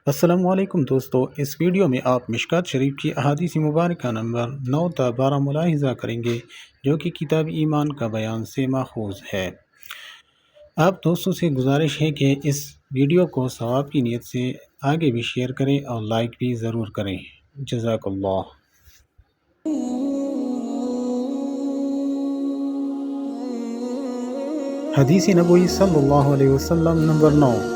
السلام علیکم دوستو، اس ویڈیو میں آپ مشکات شریف کی احادیث مبارکہ نمبر 9 تا 12 ملاحظہ کریں گے جو کہ کتاب ایمان کا بیان سے ماخوذ ہے۔ آپ دوستوں سے گزارش ہے کہ اس ویڈیو کو ثواب کی نیت سے آگے بھی شیئر کریں اور لائک بھی ضرور کریں۔ جزاک اللہ۔ حدیث نبوی صلی اللہ علیہ وسلم نمبر 9۔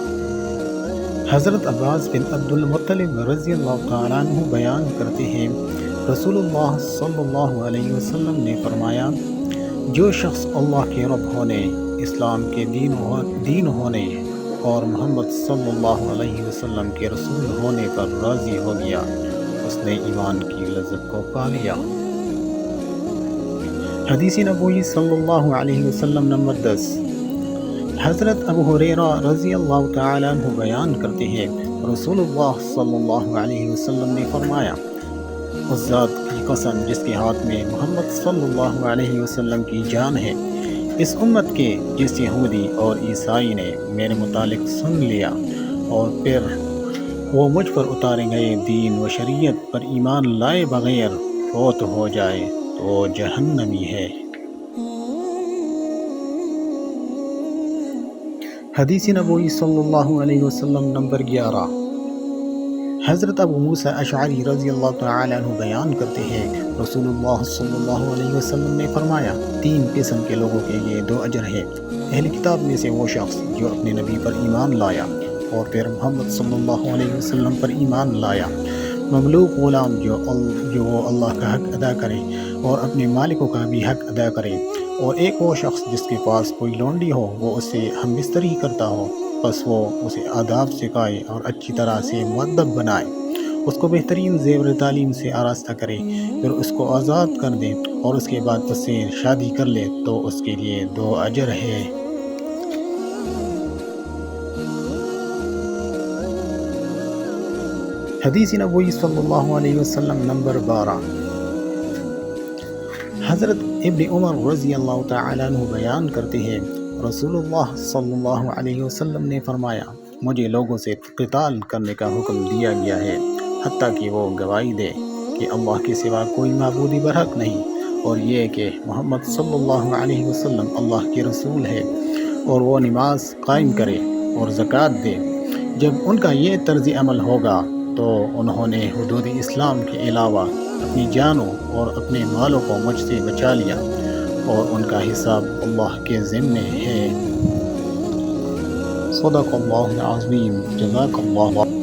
حضرت عباس بن عبد المطلب رضی اللہ تعالیٰ عنہ بیان کرتے ہیں، رسول اللہ صلی اللہ علیہ وسلم نے فرمایا، جو شخص اللہ کے رب ہونے، اسلام کے دین ہونے اور محمد صلی اللہ علیہ وسلم کے رسول ہونے پر راضی ہو گیا، اس نے ایمان کی لذت کو پا لیا۔ حدیث نبوی صلی اللہ علیہ وسلم نمبر 10۔ حضرت ابو ہریرہ رضی اللہ تعالیٰ عنہ بیان کرتے ہیں، رسول اللہ صلی اللہ علیہ وسلم نے فرمایا، اس ذات کی قسم جس کے ہاتھ میں محمد صلی اللہ علیہ وسلم کی جان ہے، اس امت کے جس یہودی اور عیسائی نے میرے متعلق سن لیا اور پھر وہ مجھ پر اتارے گئے دین و شریعت پر ایمان لائے بغیر فوت ہو جائے تو وہ جہنمی ہے۔ حدیث نبوی صلی اللہ علیہ وسلم نمبر 11۔ حضرت ابو موسیٰ اشعری رضی اللہ تعالیٰ عنہ بیان کرتے ہیں، رسول اللہ صلی اللہ علیہ وسلم نے فرمایا، 3 قسم کے لوگوں کے لیے 2 اجر ہے۔ اہل کتاب میں سے وہ شخص جو اپنے نبی پر ایمان لایا اور پھر محمد صلی اللہ علیہ وسلم پر ایمان لایا، مملوک غلام جو وہ اللہ کا حق ادا کرے اور اپنے مالکوں کا بھی حق ادا کرے، اور ایک وہ شخص جس کے پاس کوئی لونڈی ہو، وہ اسے ہم بستری کرتا ہو، بس وہ اسے آداب سکھائے اور اچھی طرح سے مؤدب بنائے، اس کو بہترین زیور تعلیم سے آراستہ کرے، پھر اس کو آزاد کر دے اور اس کے بعد اس سے شادی کر لے تو اس کے لیے 2 اجر ہے۔ حدیث نبوی صلی اللہ علیہ وسلم نمبر 12۔ حضرت ابن عمر رضی اللہ تعالیٰ عنہ بیان کرتے ہیں، رسول اللہ صلی اللہ علیہ وسلم نے فرمایا، مجھے لوگوں سے قتال کرنے کا حکم دیا گیا ہے حتیٰ کہ وہ گواہی دے کہ اللہ کے سوا کوئی معبود برحق نہیں، اور یہ کہ محمد صلی اللہ علیہ وسلم اللہ کے رسول ہے، اور وہ نماز قائم کرے اور زکوٰۃ دے۔ جب ان کا یہ طرز عمل ہوگا تو انہوں نے حدود اسلام کے علاوہ اپنی جانوں اور اپنے مالوں کو مجھ سے بچا لیا، اور ان کا حساب اللہ کے ذمے ہے۔ صدق اللہ العظیم۔ جزاک اللہ۔